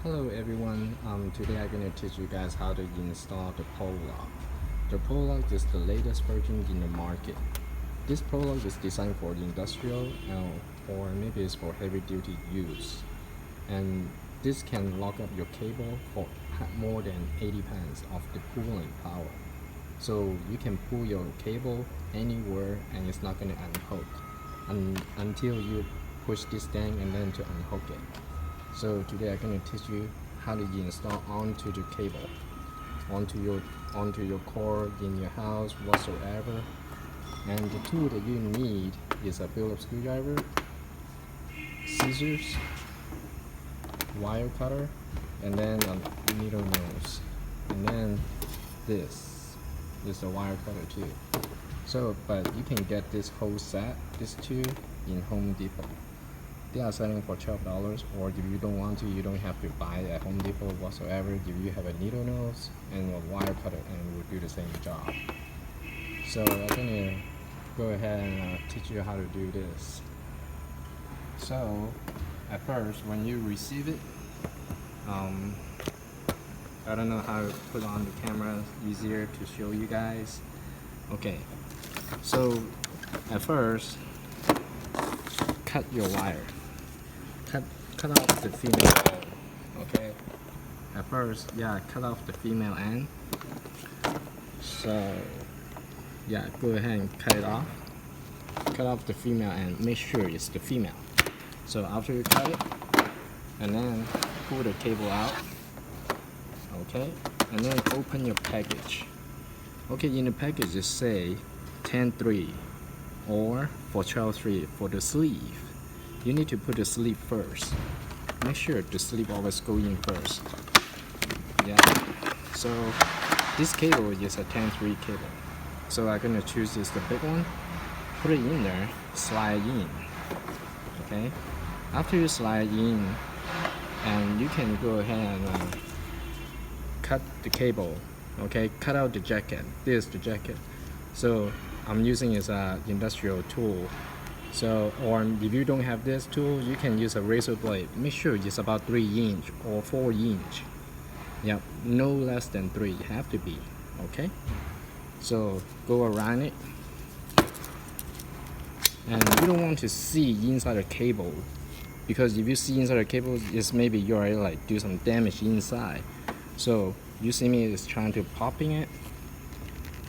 Hello everyone, today I'm going to teach you guys how to install the ProLock. The ProLock is the latest version in the market. This ProLock is designed for industrial or maybe it's for heavy duty use. And this can lock up your cable for more than 80 pounds of the pulling power. So you can pull your cable anywhere and it's not going to unhook until you push this thing and then to unhook it. So today I'm going to teach you how to install onto the cable, onto your cord in your house whatsoever. And the tool that you need is a Phillips screwdriver, scissors, wire cutter, and then a needle nose. And then this is a wire cutter too. So, but you can get this whole set, this two, in Home Depot. They are selling for $12, or if you don't want to, you don't have to buy at Home Depot whatsoever. If you have a needle nose and a wire cutter, and it will do the same job. So I'm gonna go ahead and teach you how to do this. So at first, when you receive it, I don't know how to put on the camera easier to show you guys. Okay, so at first, cut your wire. Cut off the female end. Okay. At first, yeah, cut off the female end. So, yeah, go ahead and cut it off. Cut off the female end. Make sure it's the female. So after you cut it, and then pull the cable out. Okay, and then open your package. Okay, in the package it say 10-3 or for 12-3 for the sleeve. You need to put the sleeve first. Make sure the sleeve always go in first. Yeah. So this cable is a 10-3 cable. So I'm gonna choose this the big one. Put it in there. Slide in. Okay. After you slide in, and you can go ahead and cut the cable. Okay. Cut out the jacket. This is the jacket. So I'm using is a industrial tool. So, or if you don't have this tool, you can use a razor blade. Make sure it's about 3 inch or 4 inch. Yep, no less than 3. You have to be. Okay. So go around it, and you don't want to see inside the cable, because if you see inside the cable, it's maybe you already like do some damage inside. So you see me is trying to popping it,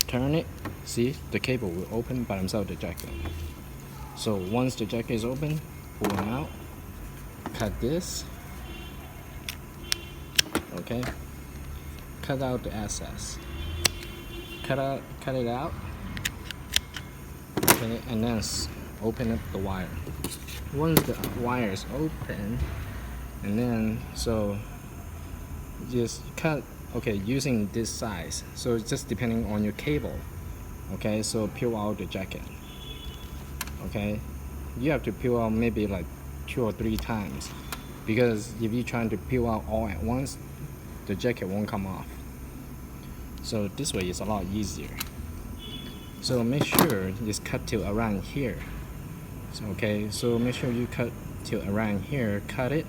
turn it. See, the cable will open by themselves, the jacket. So once the jacket is open, pull them out, cut this, okay, cut out the excess, cut it out, okay, and then open up the wire. Once the wire is open, and then so just cut, okay, using this size, so it's just depending on your cable, okay, so peel out the jacket. Okay, you have to peel out maybe like 2 or 3 times, because if you're trying to peel out all at once, the jacket won't come off. So this way is a lot easier. So make sure it's cut till around here. So, okay, so make sure you cut till around here, cut it,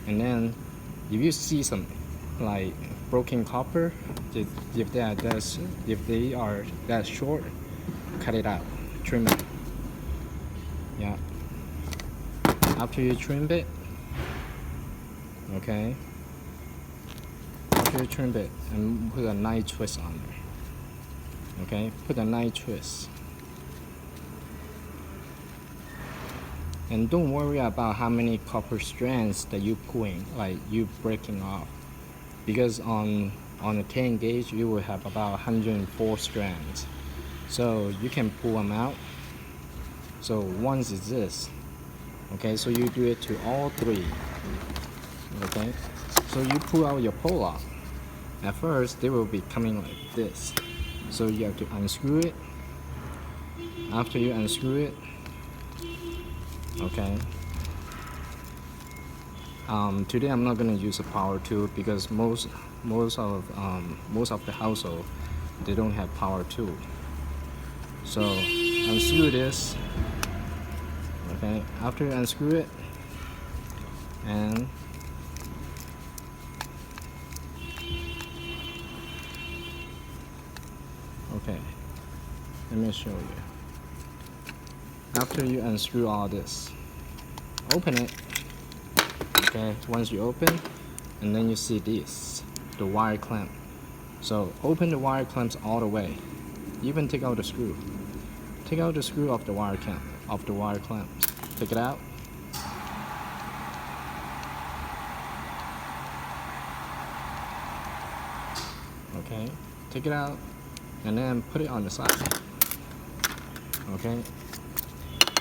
and then if you see some like broken copper, if they are that short, cut it out, trim it. Yeah. After you trim it, okay. After you trim it, and put a nice twist on there. Okay, put a nice twist. And don't worry about how many copper strands that you pulling, like you breaking off, because on a 10 gauge you will have about 104 strands. So you can pull them out. So once is this, okay, so you do it to all 3, okay, so you pull out your ProLock. At first they will be coming like this, so you have to unscrew it. After you unscrew it, okay, today I'm not going to use a power tool, because most of the household, they don't have power tool. So unscrew this. Okay, after you unscrew it, and me show you. After you unscrew all this, open it. Okay, once you open, and then you see this, the wire clamp. So open the wire clamps all the way. Even take out the screw. Take out the screw of the wire clamp. Take it out. Okay, take it out, and then put it on the side. Okay,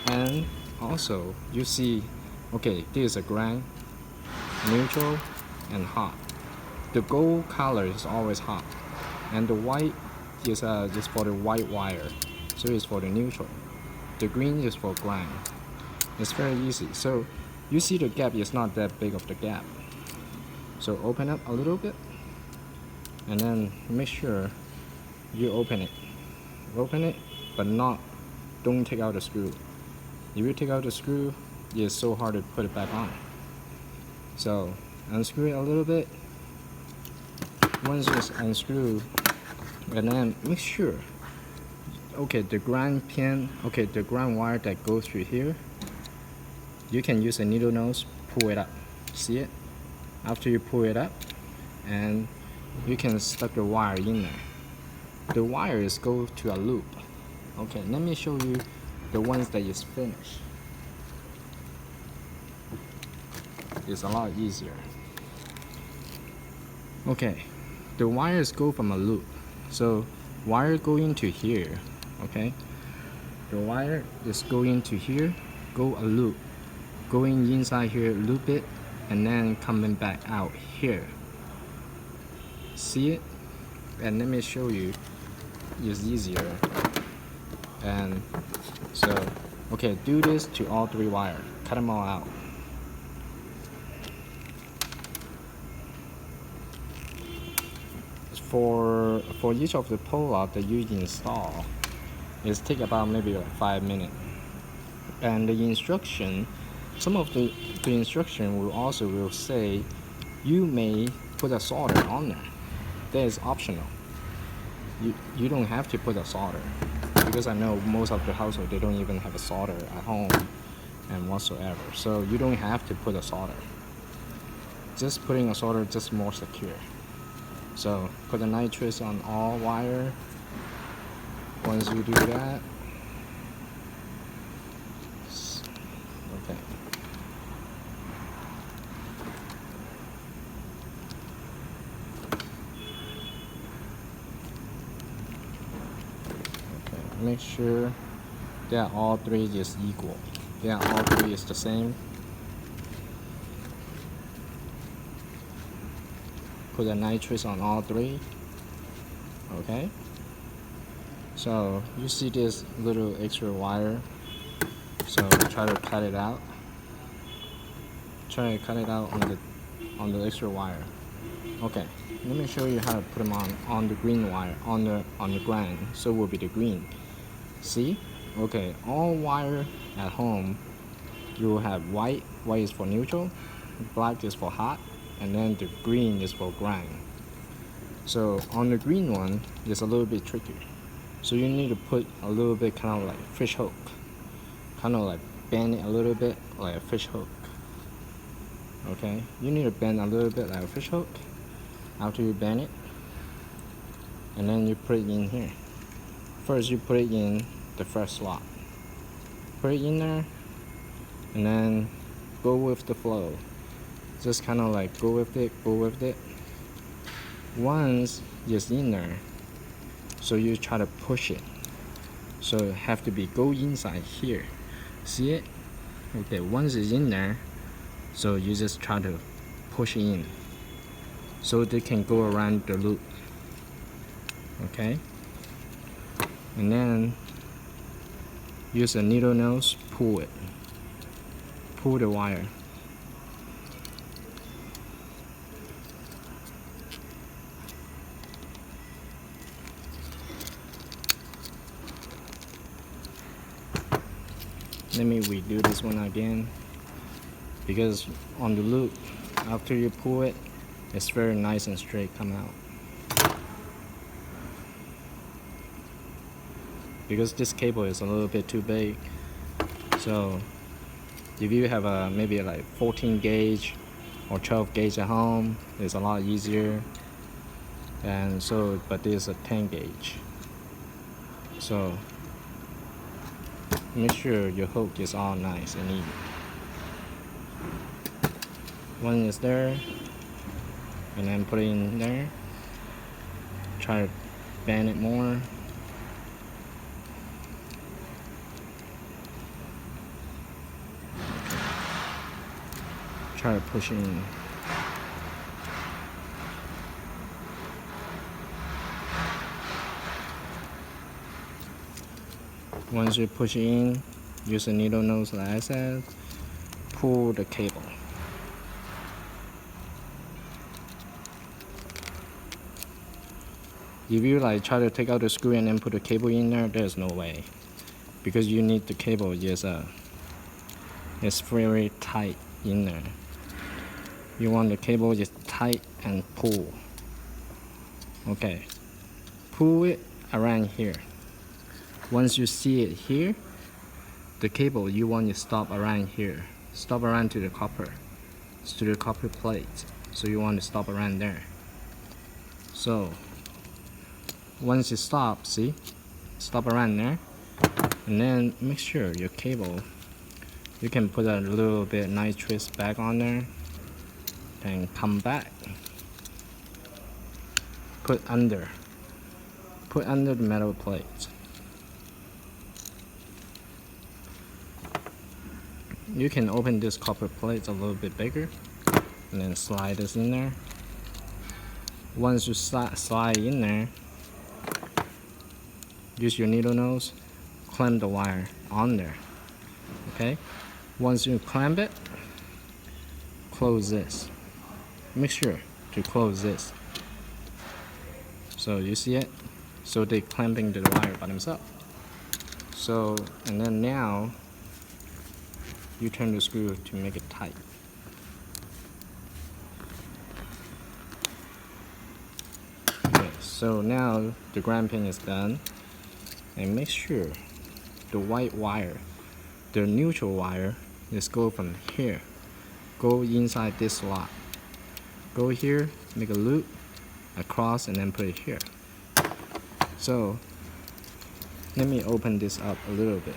and also you see, okay, this is a ground, neutral, and hot. The gold color is always hot, and the white is just for the white wire, so it's for the neutral. The green is for ground. It's very easy. So you see the gap is not that big of the gap. So open up a little bit, and then make sure you open it. Open it, but don't take out the screw. If you take out the screw, it's so hard to put it back on. So unscrew it a little bit. Once it's unscrewed, and then make sure, okay, the ground pin, okay, the ground wire that goes through here, you can use a needle nose, pull it up. See it? After you pull it up, and you can stuck the wire in there. The wires go to a loop. Okay, let me show you the ones that is finished. It's a lot easier. Okay, the wires go from a loop. So wire go into here. Okay, the wire is going to here, go a loop, going inside here, loop it, and then coming back out here. See it? And let me show you. It's easier. And so, okay, do this to all 3 wires. Cut them all out. For each of the ProLock that you install, it take about maybe like 5 minutes. And the instruction, some of the instruction will say you may put a solder on there. That is optional. You don't have to put a solder, because I know most of the household, they don't even have a solder at home and whatsoever. So you don't have to put a solder. Just putting a solder just more secure. So put the nitrous on all wire. Once you do that, okay. Make sure that all 3 is equal. Yeah, all 3 is the same. Put the nitrous on all 3. Okay. So you see this little extra wire. So try to cut it out. Try to cut it out on the extra wire. Okay. Let me show you how to put them on the green wire, on the ground. So it will be the green. See? Okay, all wire at home, you will have white. White is for neutral, black is for hot, and then the green is for ground. So on the green one, it's a little bit tricky. So you need to put a little bit kind of like fish hook. Kind of like bend it a little bit like a fish hook. Okay, you need to bend a little bit like a fish hook. After you bend it, and then you put it in here. First, you put it in the first slot. Put it in there, and then go with the flow. Just kind of like go with it, go with it. Once it's in there, so you try to push it. So it have to be go inside here. See it? Okay, once it's in there, so you just try to push it in, so they can go around the loop. Okay? And then use a needle nose, pull it. Pull the wire. Let me redo this one again, because on the loop, after you pull it, it's very nice and straight come out. because this cable is a little bit too big. So if you have a maybe like 14 gauge or 12 gauge at home, it's a lot easier. And so, but this is a 10 gauge. So make sure your hook is all nice and even. One is there, and then put it in there. Try to bend it more. Try to push it in. Once you push it in, use a needle nose like I said, pull the cable. If you like try to take out the screw and then put the cable in there, there's no way, because you need the cable it's very tight in there. You want the cable just tight and pull. Okay, pull it around here. Once you see it here, the cable you want to stop around here. Stop around to the copper plate. So you want to stop around there. So once you stop, see? Stop around there. And then make sure your cable, you can put a little bit nitrous back on there. And come back. Put under the metal plate. You can open this copper plate a little bit bigger and then slide this in there. Once you slide in there, use your needle nose, clamp the wire on there. Okay? Once you clamp it, close this. Make sure to close this. So you see it? So they're clamping the wire by themselves. So, and then now you turn the screw to make it tight. Okay, so now the ground pin is done. And make sure the white wire, the neutral wire, is go from here. Go inside this slot. Go here, make a loop across, and then put it here. So let me open this up a little bit.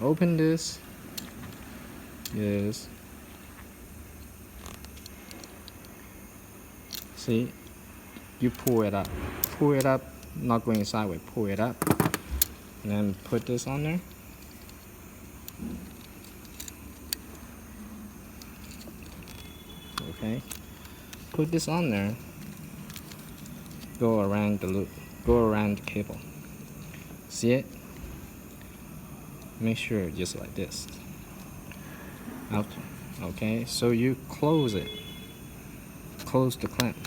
Open this. Yes. See, you pull it up. Pull it up, not going sideways. Pull it up, and then put this on there. Okay. Put this on there. Go around the loop. Go around the cable. See it? Make sure just like this. Out. Okay, so you close it. Close the clamp.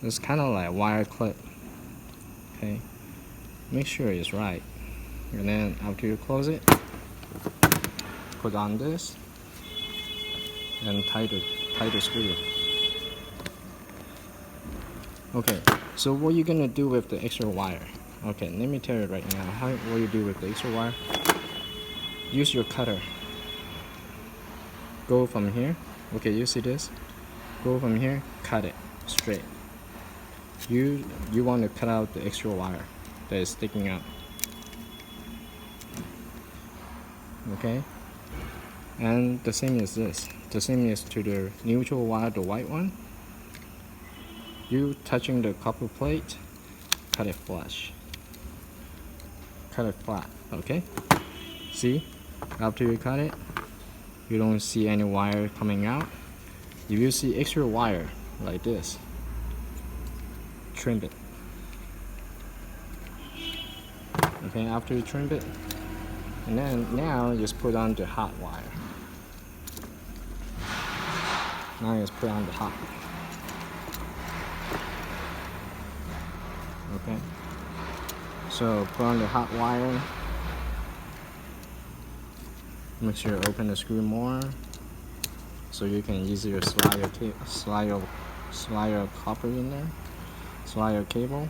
It's kind of like wire clip. Okay, make sure it's right. And then after you close it, put on this and tight the screw. Okay, so what you're gonna do with the extra wire? Okay, let me tell you right now what you do with the extra wire. Use your cutter. Go from here. Okay, you see this? Go from here, cut it straight. You want to cut out the extra wire that is sticking out. Okay? And the same is this. The same is to the neutral wire, the white one. You touching the copper plate, cut it flush. Cut it flat, okay? See? After you cut it, you don't see any wire coming out. If you see extra wire like this, trim it. Okay, after you trim it, and then now just put on the hot wire. Now just put on the hot. Okay, so put on the hot wire. Make sure you open the screw more, so you can easier slide your copper in there, slide your cable.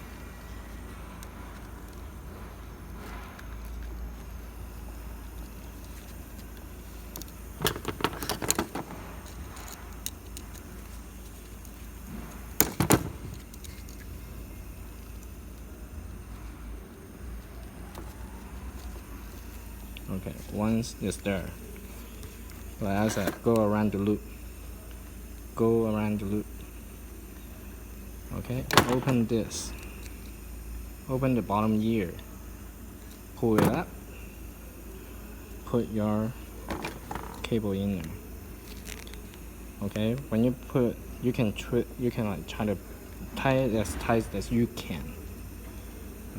Okay, once it's there, like I said, go around the loop. Go around the loop. Okay, open this. Open the bottom ear. Pull it up. Put your cable in there. Okay, when you put, you can like try to tie it as tight as you can.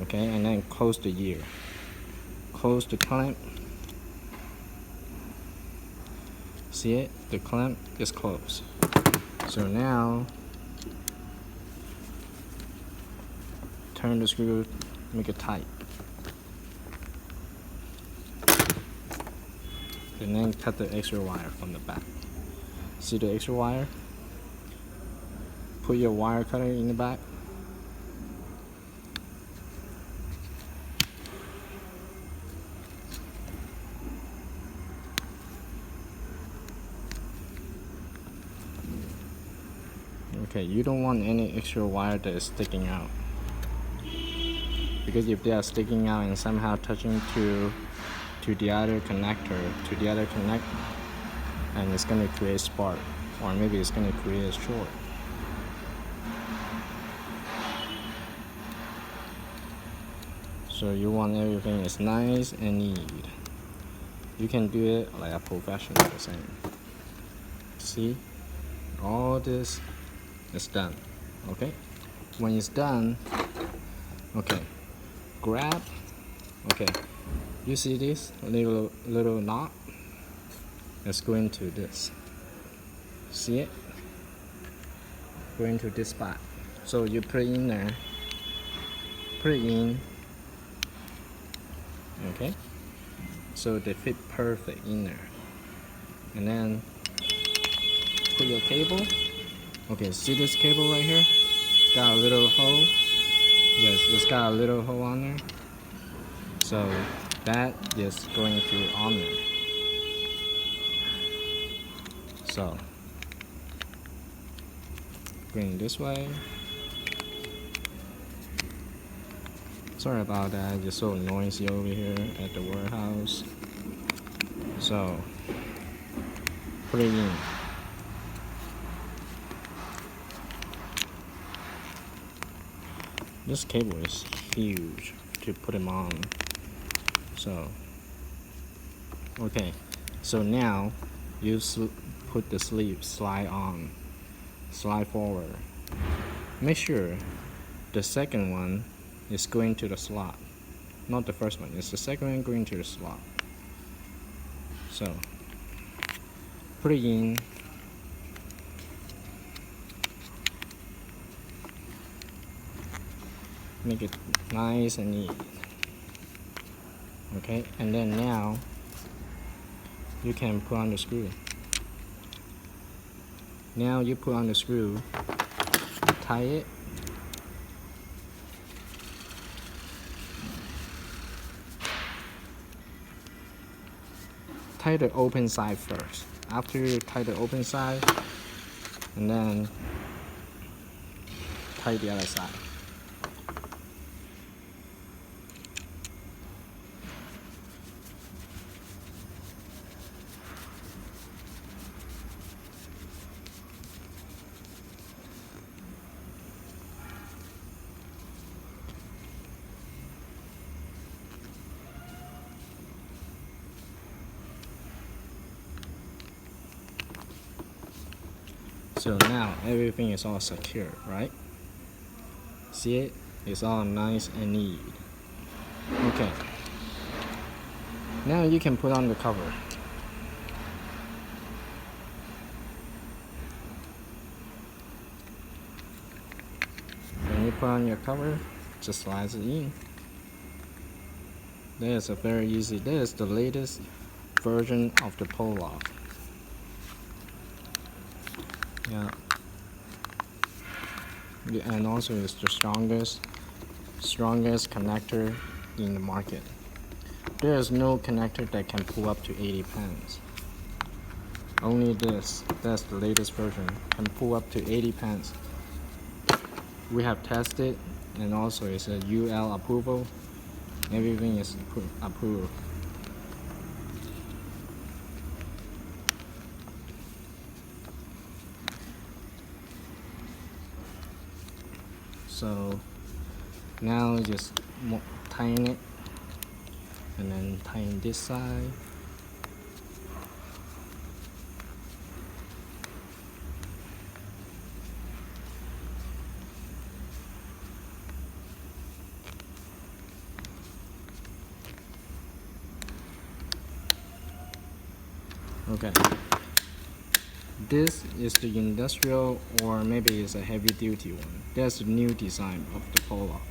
Okay, and then close the ear. Close the clamp. See it? The clamp is closed. So now, turn the screw, make it tight. And then cut the extra wire from the back. See the extra wire? Put your wire cutter in the back. Okay, you don't want any extra wire that is sticking out. Because if they are sticking out and somehow touching to the other connector, and it's gonna create spark, or maybe it's gonna create a short. So you want everything is nice and neat. You can do it like a professional the same. See, all this is done. Okay, when it's done, okay, grab. Okay, you see this little knot? Let's go into this. See it? Go into this spot. So you put it in there. Put it in. Okay? So they fit perfect in there. And then put your cable. Okay, see this cable right here? Got a little hole. Yes, it's got a little hole on there. So that is going to on there. So, going this way. Sorry about that, it's just so noisy over here at the warehouse. So, put it in. This cable is huge to put them on. So, okay. So now, you put the sleeve, slide on, slide forward. Make sure the second one is going to the slot, not the first one. It's the second one going to the slot. So put it in. Make it nice and neat. Okay, and then now you can put on the screw. Now you put on the screw, tie it. Tie the open side first. After you tie the open side, and then tie the other side. So now everything is all secure, right? See it? It's all nice and neat. Okay. Now you can put on the cover. When you put on your cover, just slide it in. That is a very easy. That is the latest version of the ProLock. Yeah, and also it's the strongest connector in the market. There is no connector that can pull up to 80 pounds. Only this, that's the latest version, can pull up to 80 pounds. We have tested, and also it's a UL approval. Everything is approved. So now just tighten it, and then tighten this side. Okay, this is the industrial, or maybe it's a heavy duty one. That's the new design of the ProLock.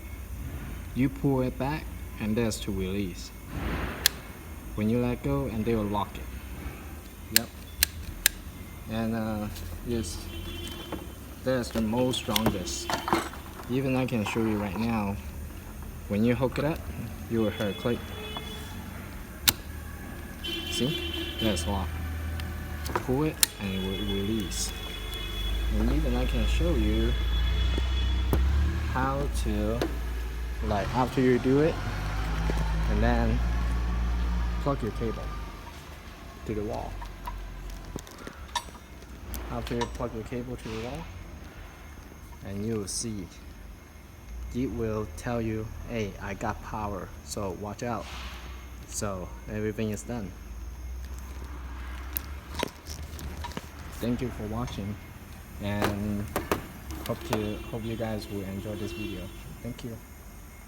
You pull it back, and that's to release. When you let go, and they will lock it. Yep. And yes, that's the most strongest. Even I can show you right now. When you hook it up, you will hear a click. See? That's locked. Pull it and it will release. And even I can show you how to, like, after you do it, and then plug your cable to the wall. After you plug your cable to the wall, and you will see it will tell you, hey, I got power, so watch out. So everything is done. Thank you for watching, and hope you guys will enjoy this video. Thank you.